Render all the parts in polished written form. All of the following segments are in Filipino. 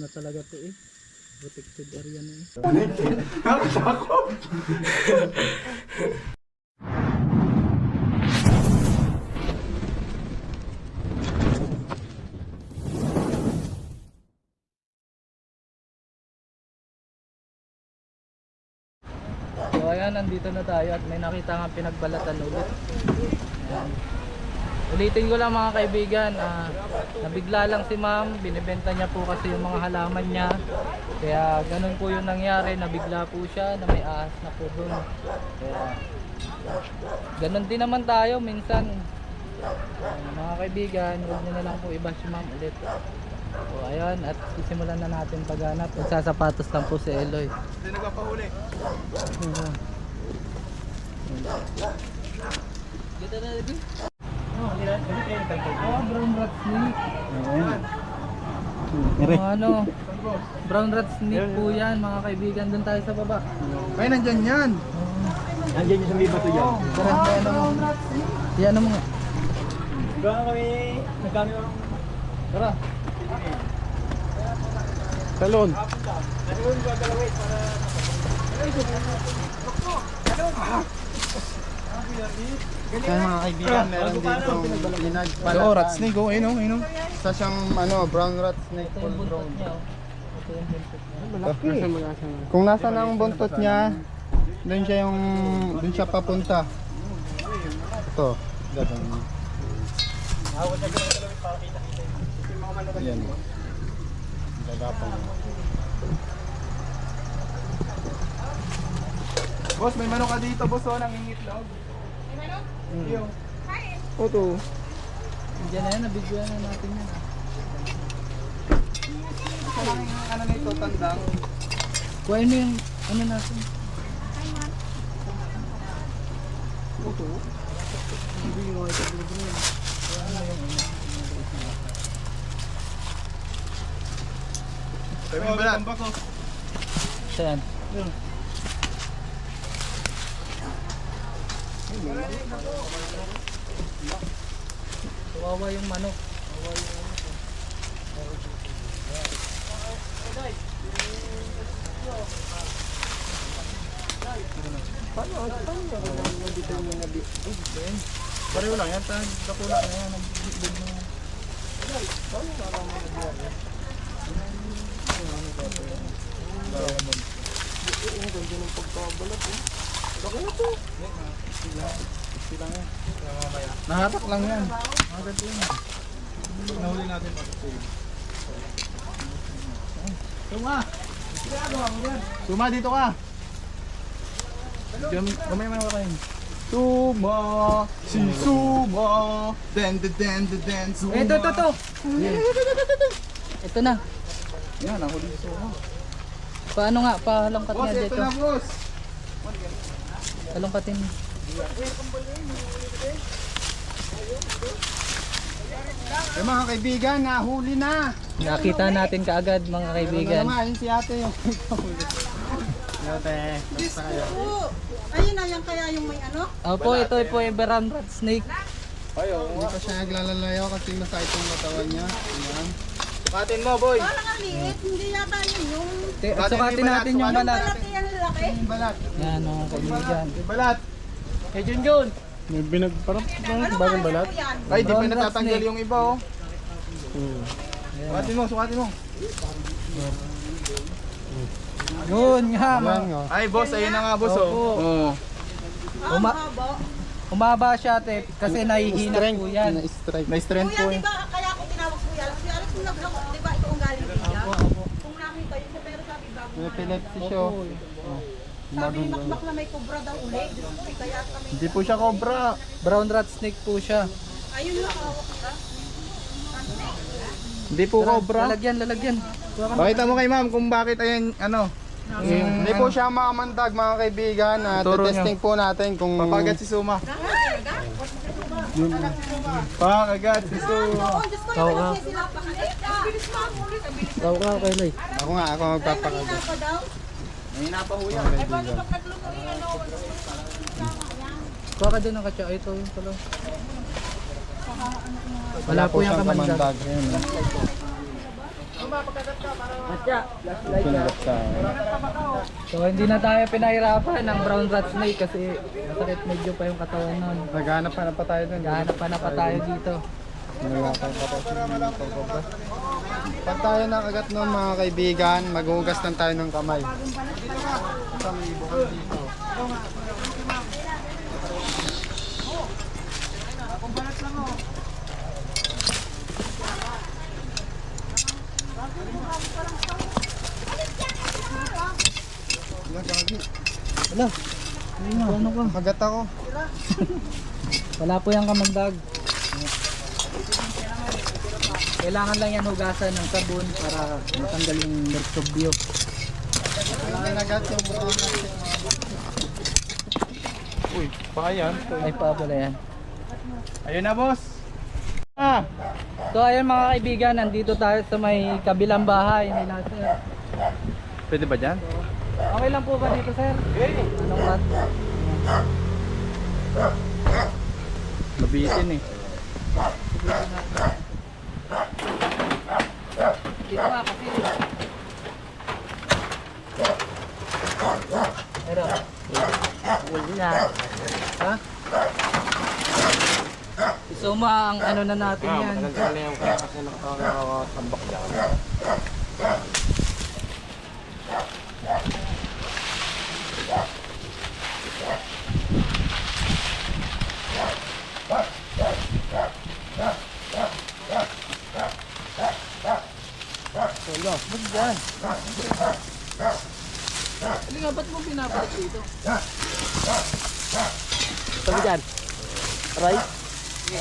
talaga to eh. Protected area na eh. So ayan, nandito na tayo at may nakita nga pinagbalatan ulit. Ayan. Ulitin ko lang mga kaibigan, nabigla lang si ma'am, binibenta niya po kasi yung mga halaman niya. Kaya ganun po yung nangyari, nabigla po siya na may ahas na po dun. Kaya ganun din naman tayo minsan. Mga kaibigan, huwag niyo na lang po iba si ma'am ulit. So ayun, at sisimulan na natin paghanap. Nagsasapatos lang po si Eloy. Hindi nagpapahuli. Dito na dito. Brown rat snake. Ano? Brown rat snake po yan mga kaibigan. Doon tayo sa baba. Ay, nandyan yan. Nandyan yung sa may bato dyan. Brown rat snake. Yan mo nga. Gano'n kami, nagkami lang. Tara. Talon. Kaya mga kaibigan, meron ditong pinagbalatan. So, rat snake, oh, ayun, ayun. Isa siyang brown rat snake, Ito full yung buntot grown. niya. Ito yung buntot niya. Malaki. Kung nasa ang buntot niya, doon siya papunta. Ito, ganun. Yan. Gagapang. Boss, may manok ka dito, boss, oh, nangingitlog. May manok? Iyo. Oto. Diyan na yan, nabigyan na natin yan. Ito lang yung ano nito, tandang. Kuhain mo yung ano natin. Oto. Hindi yung ito blue. Kami yung balat. Saan? Kawawa yung manok. Pareho lang yan, dakula na yan. Nagbibig mo. Nahatak lang yan. Nahuli natin pa. Suma, dito ka. Gamay mo na kayo. Suma, si Suma, den, Suma. Ito. Ito na. Yan, nahuli si Suma. Paano nga? Pahalongkat Boss, nga ito dito. na, boss. Halongkatin. Eh mga kaibigan, nahuli na. Nakita natin kaagad mga kaibigan. Ano naman, si ate yung ate, basta kayo. Ayun na yan kaya yung may ano? Opo, ito po yung brown rat snake. Hindi pa siya naglalalayo kasi masakit yung katawan niya. Ayan. Sukatin mo, boy. Parang ang liit, hindi yata yun yung Sukatin natin yung balat. malaki yan laki. Yung balat. Yan mga kaibigan. Balat. Hey Junjun! May parang Ano bagong balat? Yan? Ay, di pa Brown rat natatanggal snake. yung iba, oh. Sukatin mo. Yun nga Ayan mga. nga. Ay, boss, ayun na nga, boss, oh. Opo. Oo. Haba. Umaba siya ate kasi nahihina po yan. Na-strike. May strength Kuya, po, di eh. ba kaya ako tinawag Kuya Alex? Kuya Alex, kung naglako, di ba ikaw ang galing niya? Kung nakita yun siya, pero sabi bago May nga. epilepsy siya. Opo. Sabi ni Makmak na may kubra daw uli. Kaya kami, Hindi po siya cobra. Brown rat snake po siya. ayun lang hawak ka. Hindi po cobra. Lalagyan. Pakita mo kay ma'am kung bakit ayan, ano. Hindi po siya makamandag mga kaibigan. Turo Testing po natin kung Papagat si Suma. Pakagat si Suma. Oo, Diyos ko, Tao ka. kasi sila pakalik. Bilis mo ang ulit. Raw ka kay Loy. ako magpapakagat. Kanina pa daw. Mahina pa ho yan. Mga kaibigan. Kuha ka din ng katsa. Ito yung pala. Wala po yung siyang kamandag. Ayan, Kinagat sa... So hindi na tayo pinahirapan ng brown rat snake kasi masakit medyo pa yung katawan nun. Naghanap pa tayo dun. Gahanap pa na pa tayo dito. Pag tayo nakagat nun mga kaibigan, maghugas lang tayo ng kamay. Isang ibukan dito. Wala, gagi. Wala. Ano ka? Kagat ako. Wala po yung kamagdag. Kailangan lang yan hugasan ng sabon para matanggal yung mersobyo. Wala kinagat yung buong natin. Uy, baka yan. Ay pa pala yan. Ayun na, boss. Ah! So ayun mga kaibigan, nandito tayo sa may kabilang bahay nila sir. Pwede ba dyan? Okay lang po ba dito sir? Okay. Anong cut? Mabitin eh. Dito nga kasi. Pero, wala. Ha? Isuma ang ano na natin yan. Matanggal na yung kaya kasi nakatambak dyan. Wala, ba't dyan? Hindi nga, ba't mo pinapalik dito? Sabi dyan. Aray. Itong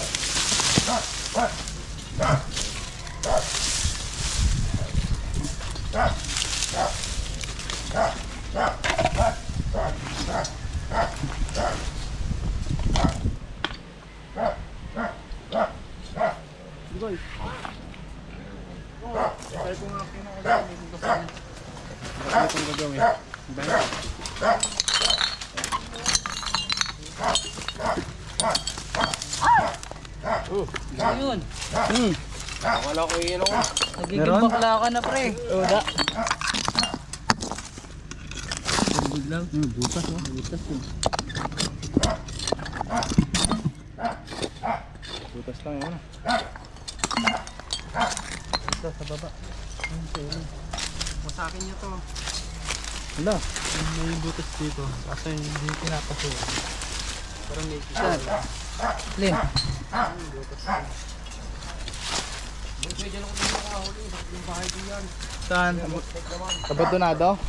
gagawin. Ayun. Wala ko yun ako. Nagiging bakla ka na pre. Wala. Lang. Butas oh. Butas yun. Butas lang yun. Ito sa baba. Masakin nyo to. Wala. May butas dito. Kasi hindi pinapasukan. Parang may Saan? Lin. Saan? Abandonado?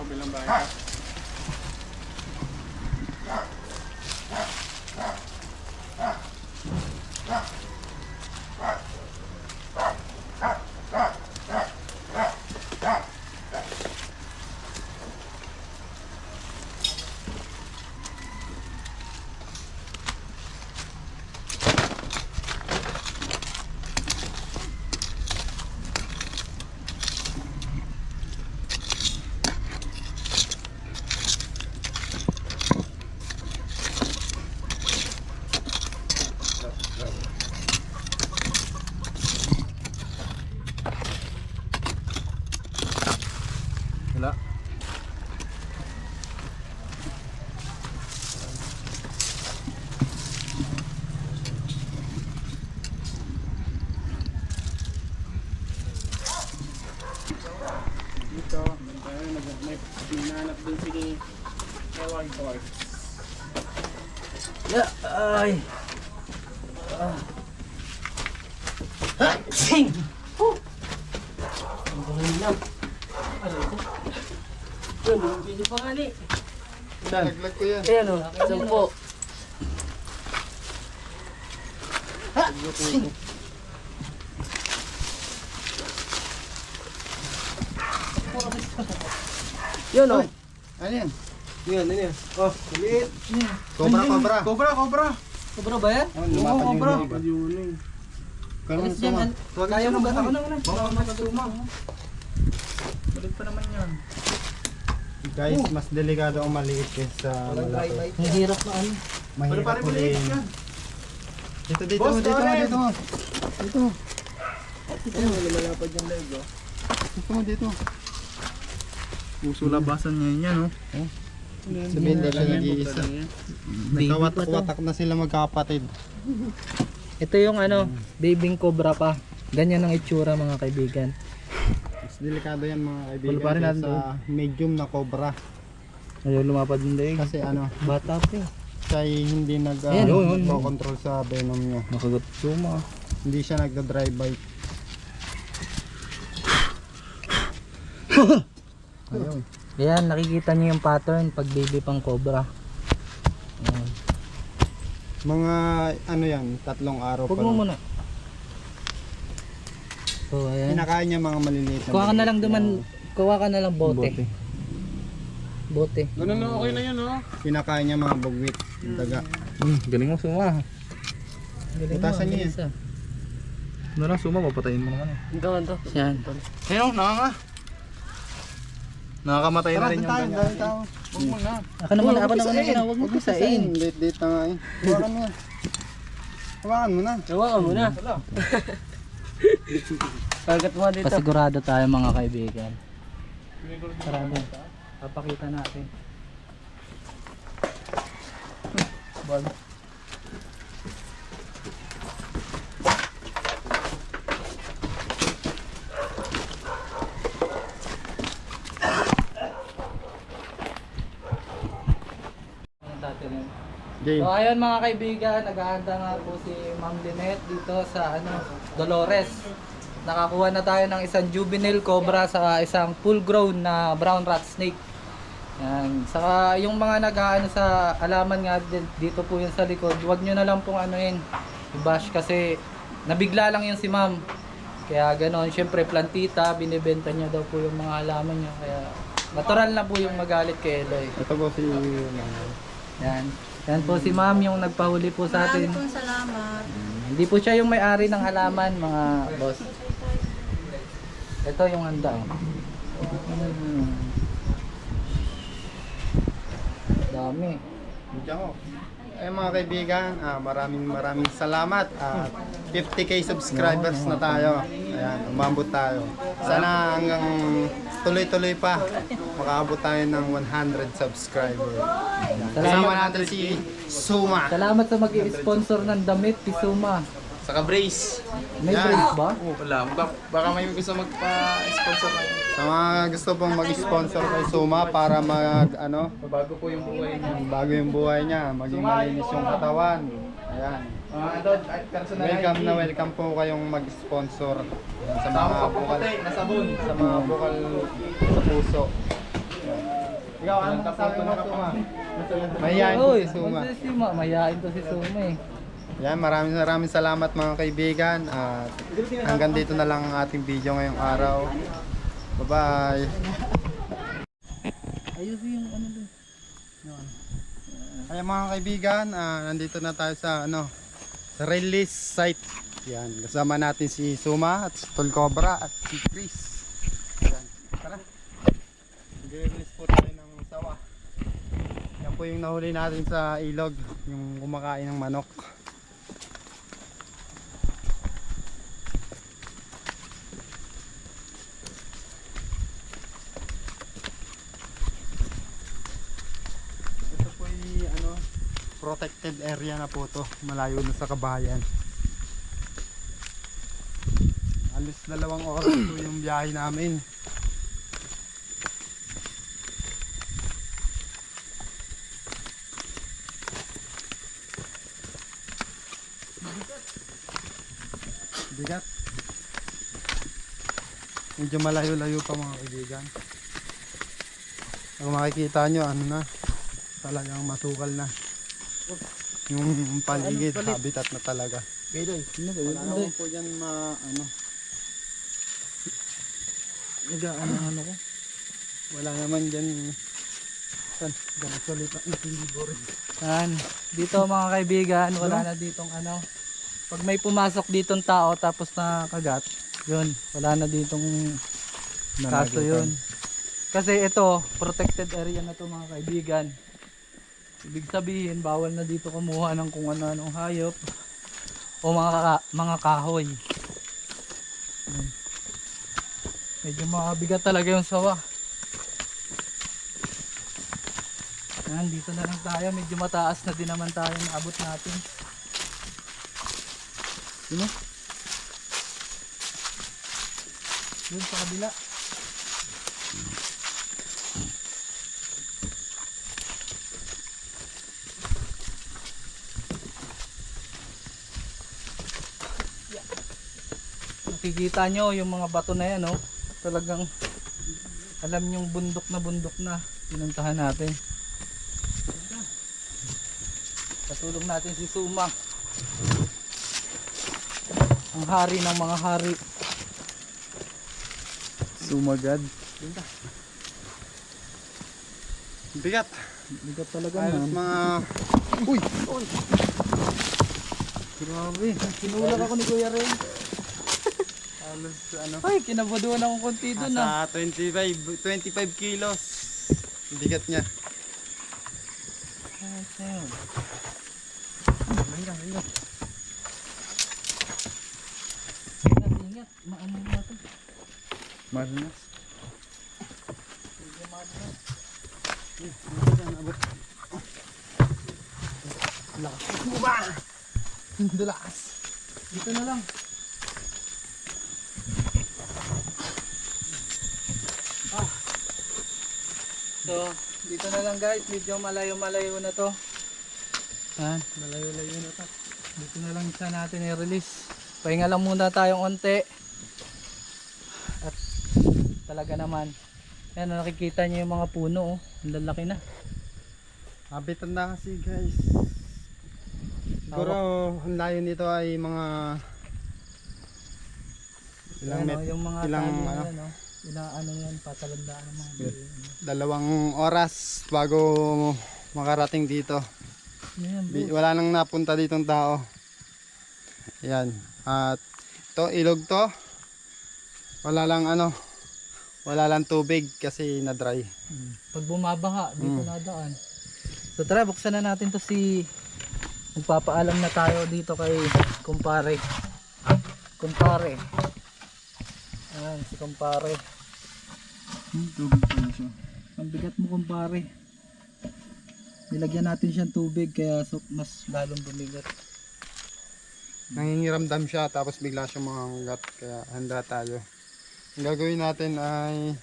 kabilang bahay. Wala. Dito, may pinanap din si Ewag Boy. Yeah, ay. Sing. Ang galing lang. Ano ito? Yun, yung video pa nga ni. Laglag ko yan. Ayan o, 10. Sing. Yun o. Ano yan? Yun, ano yun? Oh, Liit. Cobra, cobra. Cobra, cobra. sobra ba yan? Lumapad cobra. yung iba. Karoon Alis dyan, suma. kaya mo ba? Ako na una. Baka magsuma. Balik pa naman yan. Guys, mas delikado ang maliit kaysa malaki. Mahirap na ano. Mahirap huliin. Dito, dito, Boss, dito, Karen! dito. Dito. Ayun, lumalapad yung leg, oh. Gusto mo dito. Puso labasan ngayon yan, oh. Sabihin daw siya nag-iisa. Nagkawatak-watak na sila magkakapatid. Ito yung ano, babying cobra pa. Ganyan ang itsura mga kaibigan. Mas delikado yan mga kaibigan Wala pa rin natin sa medium na cobra. Ayaw lumapad yung daig. Kasi ano, Bata pa eh. siya ay hindi Ayan, nag-control sa venom niya. Makagat suma. Hindi siya nagda-dry bite. Ayun. Ayan, nakikita niyo yung pattern pag baby pang cobra. Ayan. Mga ano yan, 3 araw Huwag pa mo lang. muna. So ayan. Kinakain niya mga maliliit na Kuha ka na lang baby. duman. Kuha ka na lang bote. Bote. Ganun na, okay na yan, oh. Kinakain niya mga bugwit, daga. Galing mo, Suma. Butasan niya yan. Isa. Ano lang, Suma, papatayin mo naman, eh. Yan. Ayun, oh, nakakamatay na rin yung ganyan. dahil tao. Huwag mo na. Ako naman, huwag mo pisain. Date na nga eh. Hawakan mo yan. Hawakan mo na. Hawakan mo na. Pagkat mo dito. Pasigurado tayo mga kaibigan. Sarado. Papakita natin. Game. So ayun mga kaibigan, nag-aanda nga po si Ma'am Lynette dito sa Dolores. Nakakuha na tayo ng isang juvenile cobra sa isang full grown na brown rat snake. Yan. Saka yung mga nag-aano sa alaman nga dito po yun sa likod, huwag nyo na lang pong i-bash kasi nabigla lang yun si Ma'am. Kaya ganoon, syempre plantita, binibenta niya daw po yung mga halaman niya. Kaya natural na po yung magalit kay Eloy. Ito po si Yan. Yan po si Ma'am yung nagpahuli po sa atin. Maraming pong salamat. Hindi po siya yung may-ari ng halaman, mga boss. Ito yung handa. Dami. Eh mga kaibigan, maraming salamat at 50k subscribers na tayo. Ayan, umabot tayo. Sana hanggang tuloy-tuloy pa makaabot tayo ng 100 subscribers. Ayan. Kasama natin si Suma. Salamat sa mag-i-sponsor ng damit, Pisuma. Saka brace. May Yan. brace ba? Wala, baka may gusto magpa-sponsor lang. Sa mga gusto pong mag-sponsor kay Suma para Bago po yung buhay niya. bago yung buhay niya, maging malinis yung katawan. Ayan. Welcome po kayong mag-sponsor. Ayan, sa mga bukal, nasabon. sa mga bukal sa puso. Ikaw, anong masasabi mo, Suma? Mahihain po Uy, si Suma. si Suma. Mayayain to si Suma eh. Yan, maraming salamat mga kaibigan. At hanggang dito na lang ang ating video ngayong araw. Bye-bye. Ayusin yung ano doon. Ayan mga kaibigan, nandito na tayo sa release site. Yan, kasama natin si Suma at si Tol Cobra at si Chris. Yan, tara. Mag-release po tayo ng sawa. Yan po yung nahuli natin sa ilog, yung kumakain ng manok. Ito po yung protected area na po to, malayo na sa kabayan. Alis 2 oras po yung biyahe namin. Bigat. Medyo malayo-layo pa mga kaibigan. Kung makikita nyo, talagang masukal na. Yung paligid, habitat na talaga. Wala naman po dyan Ano ko? wala naman dyan salita na tinibor. Yan. Dito mga kaibigan, wala na ditong pag may pumasok ditong tao tapos na kagat, yun, wala na ditong kaso yun. Kasi ito, protected area na to mga kaibigan. Ibig sabihin, bawal na dito kumuha ng kung ano-anong hayop o mga kahoy. Medyo mabigat talaga yung sawa. Yan, dito na lang tayo. Medyo mataas na din naman tayo na abot natin. Sino? Doon sa kabila. Nakikita nyo yung mga bato na yan, oh. Talagang alam yung bundok na pinuntahan natin. Katulong natin si Suma, ang hari ng mga hari. Sumagad. Bigat. Bigat talaga Halos man. mga... Uy! Grabe, kinulak ako ni Kuya Ray. Halos ano... Ay, kinabaduan akong konti doon ah. Nasa 25 kilos. Bigat niya. Ayun. Ingat, maano mo ito. Malas. Dulas. Dito na lang. So, dito na lang guys. Medyo malayo-malayo na to. Yan, malayo-layo na to. Dito na lang isa natin i-release. Pahinga lang muna tayong onte. At talaga naman. Yan, nakikita nyo yung mga puno. Oh. Ang lalaki na. Habitan na kasi guys. Siguro ang layo nito ay mga... Ilang Ayan, met... oh, yung mga ilang, tali na ano? yan, oh. Ilang ano yan, patalandaan ng mga Dalawang oras bago makarating dito. yan, bro. Wala nang napunta ditong tao. Ayan. At ito, ilog to. Wala lang ano, wala lang tubig kasi na-dry. Pag bumabaha, dito nadaan. So tara, buksan na natin to si... Magpapaalam na tayo dito kay kumpare. Kumpare. Ayan, si kumpare. Tubig pala siya. Ang bigat mo kumpare. Nilagyan natin siyang tubig kaya mas lalong bumigat. Nangingiramdam siya tapos bigla siyang manganggat kaya handa tayo. Ang gagawin natin ay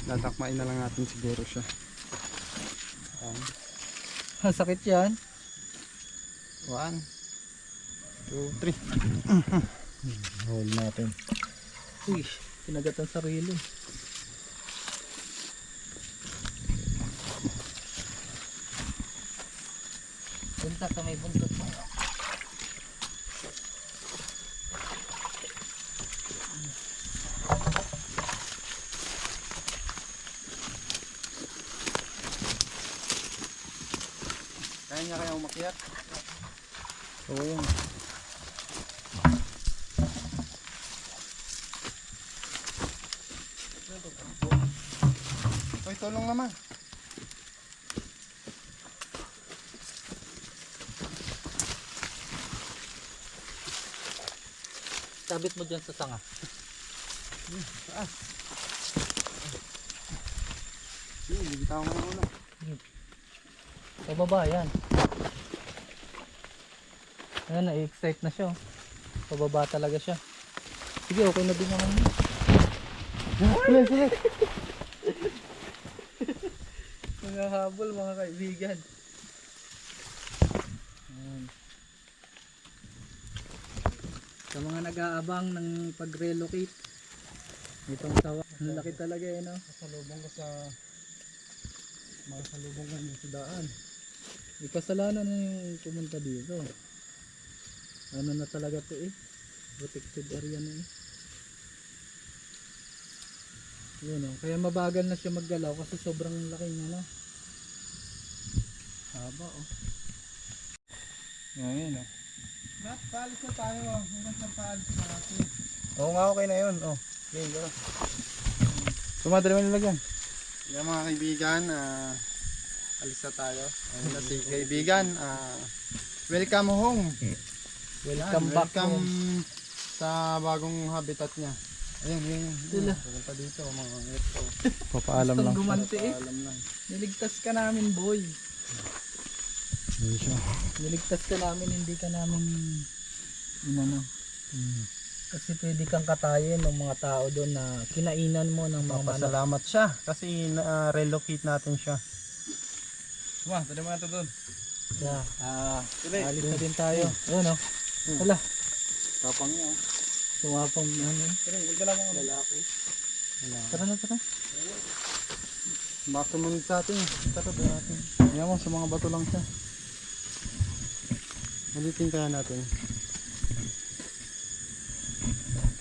tatakmain na lang natin siguro siya. Ayan. Sakit yan. 1, 2, 3. Hold natin. Uy, pinagat ang sarili. Punta sa may bundok mo. Kaya niya kaya umakyat? Oo. Uy, tulong naman. Sabit mo dyan sa sanga. Bigitaw mo na ulo. Pababa yan. Ayan, na-excite na siya. Oh. Pababa talaga siya. Sige, okay na din naman yun. Sige. Mga habol mga kaibigan. Ayan. Sa mga nag-aabang ng pag-relocate, itong tawa, ang laki talaga eh, no? Kasalubong ko sa makasalubong ko sa daan. May kasalanan na yung pumunta dito. Ano na talaga to eh. Protected area na eh. Yun oh. Kaya mabagal na siya maggalaw kasi sobrang laki niya no. Haba oh. Yan oh. Nat, paalis na tayo. Hanggang sa paalis na natin. Oo nga, okay na yun. Oh. Okay, go. Sumadali mo nilagyan. Yan mga kaibigan, alis na tayo. Ayun na si kaibigan. Welcome home. Welcome back Welcome home. sa bagong habitat niya. Ayun. Sila. Punta dito, mga ito. Papaalam lang. Gustong gumanti eh. Alam lang. Niligtas ka namin, boy. Ayun siya. Niligtas ka namin, hindi ka namin inano. Kasi pwede kang katayin ng mga tao doon na kinainan mo ng mga manok. Papasalamat siya kasi na-relocate natin siya. Suma, tali mo na ito doon. Yeah. Alis na din tayo. Ayun oh. Wala. Tapang niya. Sumapang ano. Tara, huwag ka lang mga lalaki. Tara na, tara. Baka sumunod sa atin. Tara ba natin? Yan mo, sa mga bato lang siya. Ulitin kaya natin.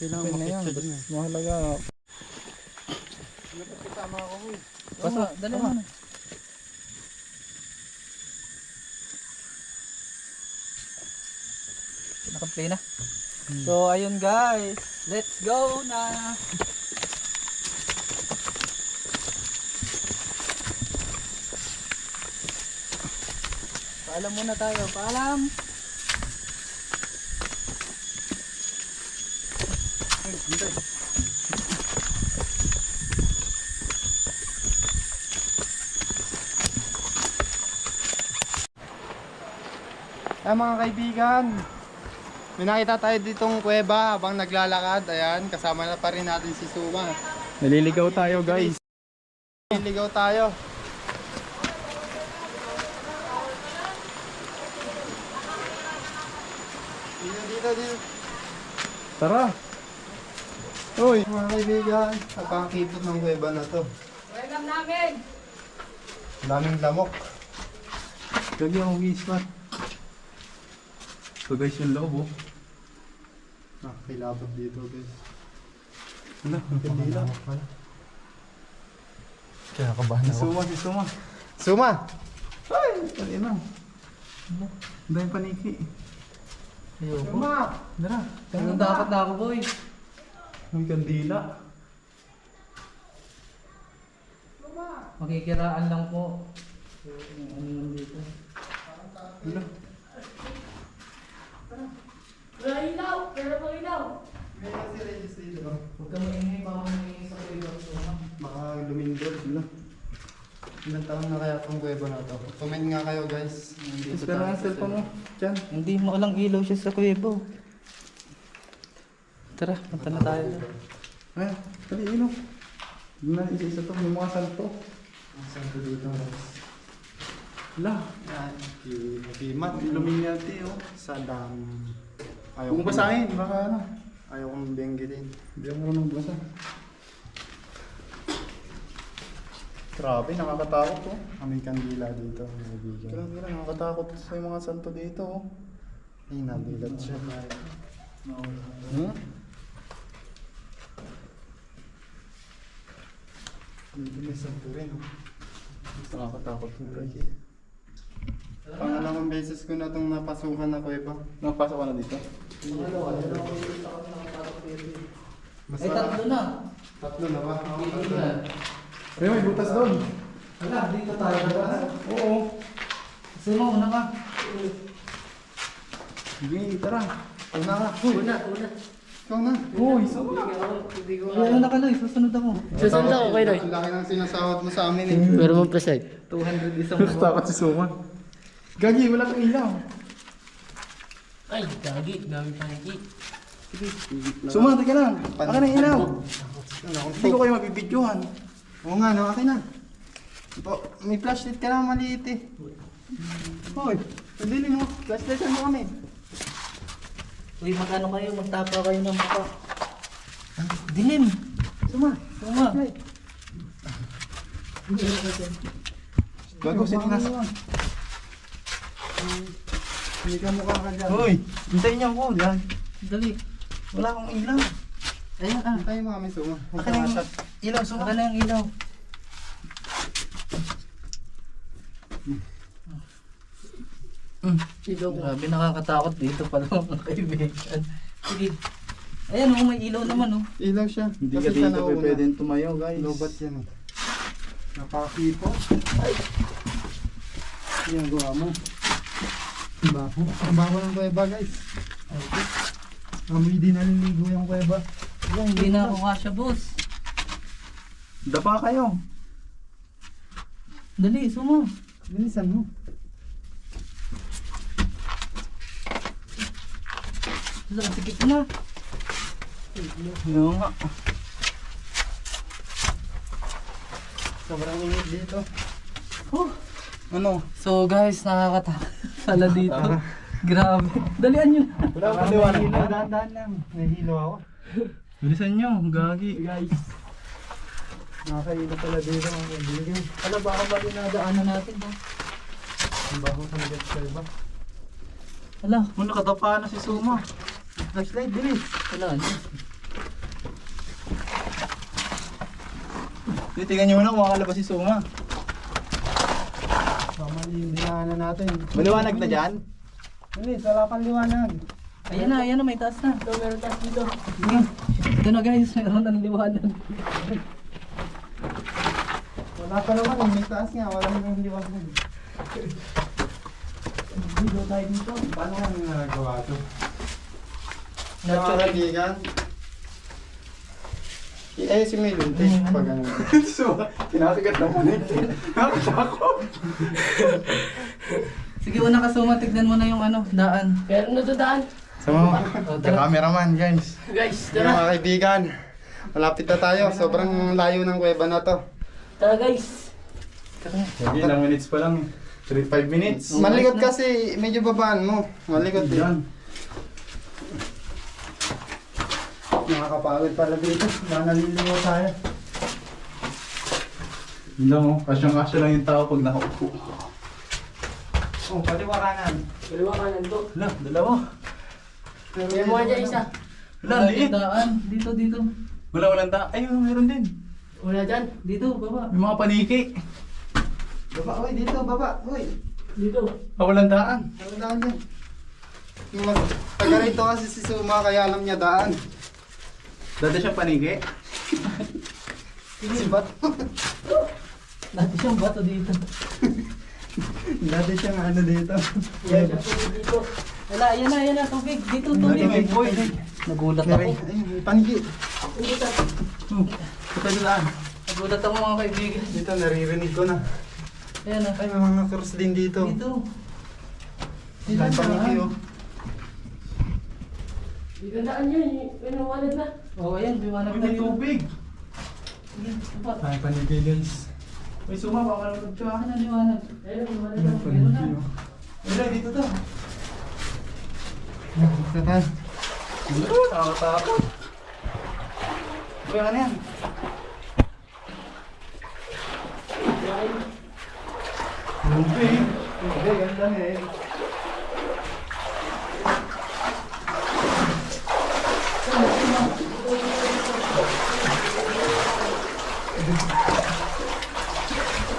Kailangan Pwede na yan. makita dun eh. Mahalaga. Dapat kasama ako eh. Basta, dali mo na. Naka-play na. So, ayun guys. Let's go na. Paalam muna tayo. Paalam. Ay mga kaibigan, may nakita tayo ditong kuweba habang naglalakad. Ayan, kasama na pa rin natin si Suma. Naliligaw tayo guys. Naliligaw tayo. Dito. Tara. Uy. Mga kaibigan, napakakipot ng kuweba na to. Welcome namin! Daming lamok. Lagi akong wismat. So guys, yung loob oh. Nakakilapot dito guys. Ano? Ang kandila. Kaya kabahan Si Suma, si Suma. Suma! Ay! Tali na. Ang daming paniki. Ayoko. Suma! Tara. Anong dapat na ako, boy? May kandila. Makikiraan lang po. Yung ano lang dito. Ano? Wala ilaw! Wala pang ilaw! Ngayon si Regis dito. Huwag ka maingay, baka maingay sa kuweba. Baka lumindol. Ilang taon na kaya itong kuweba na to? Comment nga kayo guys. Nandito Espera tayo ang sa cellphone mo. Diyan. Hindi mo alang ilaw siya sa kuweba. Tara, punta na tayo. Ay, tali ino. Hindi na isa-isa to. May mga salto. Ang santo dito guys. Wala. Yan. Kimat. Illuminati oh. Sa dam. Kung basahin, baka ano. Ayaw kong benggitin. Hindi ako marunong basa. Grabe, nakakatakot oh. Kaming kandila dito. Mga kaibigan. Kailan, nakakatakot sa mga santo dito oh. Ay, nabilat siya. Hmm? Dito may santo rin. Oh. Nakakatakot po guys. Pangalawang beses ko na itong napasukan na kuweba. Nakapasok ka na dito? Ay, tatlo na. Tatlo na ba? Dito na. Ay, may butas doon. Wala, dito tayo. Oo. Kasi mo, una ka. Sige, tara. Una ka. Una. Ikaw na. Uy, Suma. Ay, ano ka, Loy? Susunod ako. Susunod ako kay Noy. Ang laki ng sinasahod mo sa amin eh. Pero mo present. 200 isang Nakakatakot si Suma. Gagi, wala kang ilaw. Ay, gagi. Dami paniki. Suma, teka lang. Akin ang ilaw. Ano, Hindi ko kayo mabibidyohan. Oo nga, no, akin na. Oh, may flashlight ka lang maliit eh. Hoy, pabili mo. Flashlightan mo kami. Uy, magano kayo? Magtapa kayo ng mukha. Dilim. Suma. Suma. Gago, sinilas. Hindi ka mukha ka dyan. Hoy, hintayin niyo ako. Yan. Dali. Wala akong ilaw. Ayan ah. Tayo mo kami, Suma. Akin na yung ilaw, Suma. Saka na yung ilaw. Grabe, nakakatakot dito pala mga kaibigan. Sige. Ayan oh, may ilaw naman oh. Ilaw siya. Hindi ka Kasi siya dito nauna. pwedeng tumayo, guys. Lobat yan eh. Nakakipo. Ginagawa mo. Baho. Ang baho ng kuweba guys. Amoy din naliligo yung kuweba. Hindi na ako kasya, boss. Dapa kayo. Dali, sumo. Bilisan mo. Wala, sikip na. Yung nga. Sobrang init dito. Ano? So guys, nakakatakot pala dito. Grabe. Dalian nyo. Wala akong paliwanag. Dahan-dahan lang. Nahihilo ako. Bilisan nyo, gagi. Guys. Nakakahilo pala dito mga kaibigan. Wala, baka ba dinadaanan natin ba? Ang baho talaga sa kuweba. Wala. Kung nakatapa na si Suma. Flashlight, bilis. Wala. Ano? Titingnan nyo muna kung makalabas si Suma. Kamali yung dinaanan natin. Maliwanag na dyan? Bilis, wala pang liwanag. Ayan na, may taas na. Ito, meron taas dito. Ito na guys, meron ng liwanag. Wala pa naman, may taas nga. Wala nang liwanag. Dito tayo dito. Paano nga nagagawa ito? Natural. Kaibigan. Eh, si Melon, pag ano. Suma, kinakagat naman eh. Nakatakot. Sige, una ka suma, tignan mo na yung ano, daan. Pero nadadaan. Suma, Oh, the cameraman guys. Guys, Yung tara. mga kaibigan, malapit na tayo. Sobrang layo ng kuweba na to. Tara guys. Hindi, ilang minutes pa lang. 5 minutes. Malikot kasi, medyo babaan mo. Malikot eh. Yan. Nakakapagod pala dito. Naliliwa tayo. Yun lang oh, kasyang-kasya lang yung tao pag nakaupo. Oh, pati wakanan. Dalawa kanan to. Wala, dalawa. Kaya mo dyan isa. Wala, liit. Daan. Dito. Walang ta. Ay, meron din. Wala dyan. Dito, baba. May mga paniki. Baba, uy, dito, baba, uy. Dito. Walang daan. Ano daan yan? Yung taga rito kasi si Suma, kaya alam niya daan. Dati siyang paniki. Si Bat. Dati siyang bato dito. Dati siyang ano dito. Yan siya po dito. Wala, ayan na, tubig. Dito, tubig. Tubig, boy. Nagulat Meron, ako. ayun, may paniki. Ito daan. Nagulat ako mga kaibigan. Dito, naririnig ko na. Ayan na. Ay, may mga cross din dito. Dito. May paniki, oh. Dito daan yun. Pinuwalag na. Oh, ayan, liwanag na May dito. tubig. Sige, baba. Ay, paniki guys. May Suma, baka nanonood ka. Akin na liwanag. Ayun, pinuwalag na. Meron na. Ayun, dito to. Dito tayo. Nakakatakot. Uy, ano yan? Tubig. Tubig, ganda eh.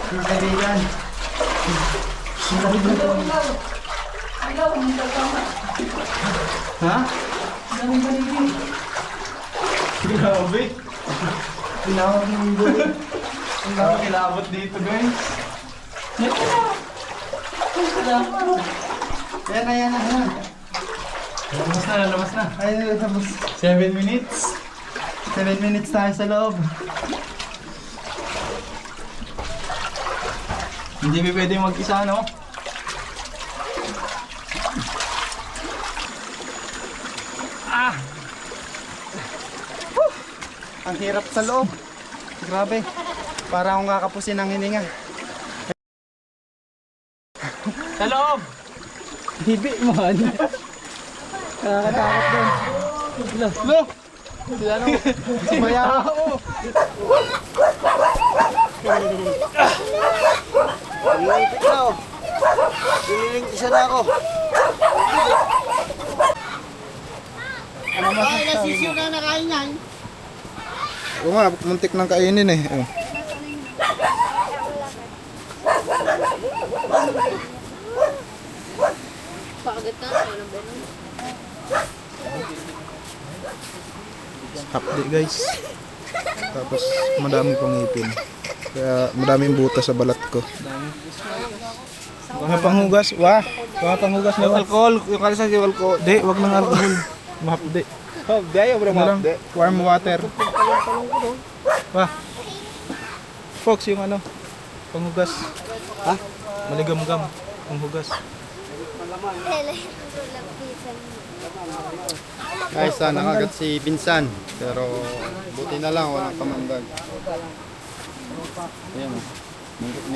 Mga kaibigan. Ha? Daming paligid. Grabe. Tinawag ng buhay. Ang dami kilabot dito guys. Yan na, yan na, yan. Lalabas na. Ayun, tapos 7 minutes. 7 minutes tayo sa loob. Hindi pa pwede mag-isa, no? Ang hirap sa loob. Grabe. Para akong kakapusin ng hininga. Sa loob! Bibi man. Nakakatakot din. Lo! Sumaya ako. Nilipit na ako. Nililingkisan na ako. Ay, nasisiw na nakain yan. Oo nga, muntik nang kainin eh. Oh. Pakagat na, walang ganun. Hakdi guys. Tapos madami pang ngipin. Kaya madaming butas sa balat ko. Mga panghugas. Wah. Mga panghugas na. Alcohol. Yung kalisan yung alcohol. Di, wag ng alcohol. Mahapde. Oh, di ayaw bro mahapde. Warm water. Wah. Fox yung ano. Panghugas. Ha? Maligam-gam. Panghugas. Guys, nakagat si Pinsan. Pero buti na lang, walang kamandag. Ayan, oh.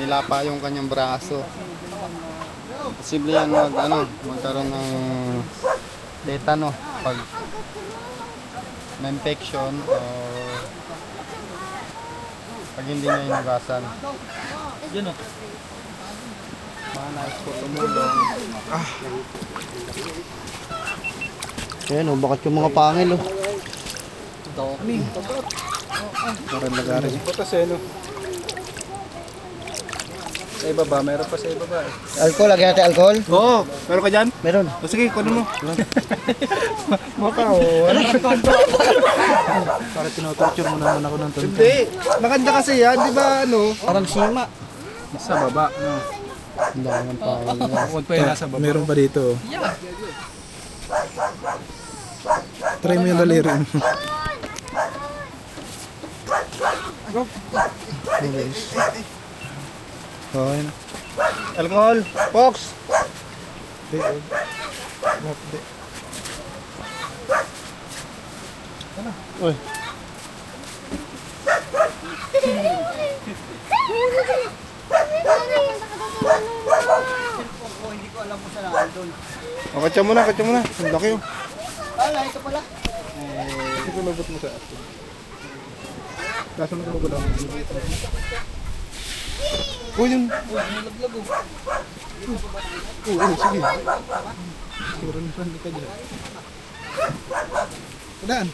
Nilapa yung kanyang braso. Posible yan magkaroon ng tetano pag may infection o pag hindi na inugasan. Yun o. Mga nais ko tumulong. Ayan o, bakit yung mga pangil oh. Parang lagarin. Patas eh, no? Sa ibaba, meron pa sa ibaba eh. Alcohol, lagyan natin alcohol? Oo, meron ka dyan? Meron. O sige, kunin mo. Maka o, ano? Para tinotorture mo naman ako ng tonton. Hindi, maganda kasi yan, di ba ano? Parang sima. Sa baba, no? Ang dami ng pangil niya. Huwag pa yung nasa baba. Meron pa dito. Try mo yung daliri mo. Oh, yun. Alcohol! Fox! Uy. O, katsa mo na, katsa mo na. Ang laki yun. Ala, ito pala. Ito lubot mo sa atin. Nasa mo lubot ako. Oh, yun. Sige. Siguro na ka dyan. Udaan.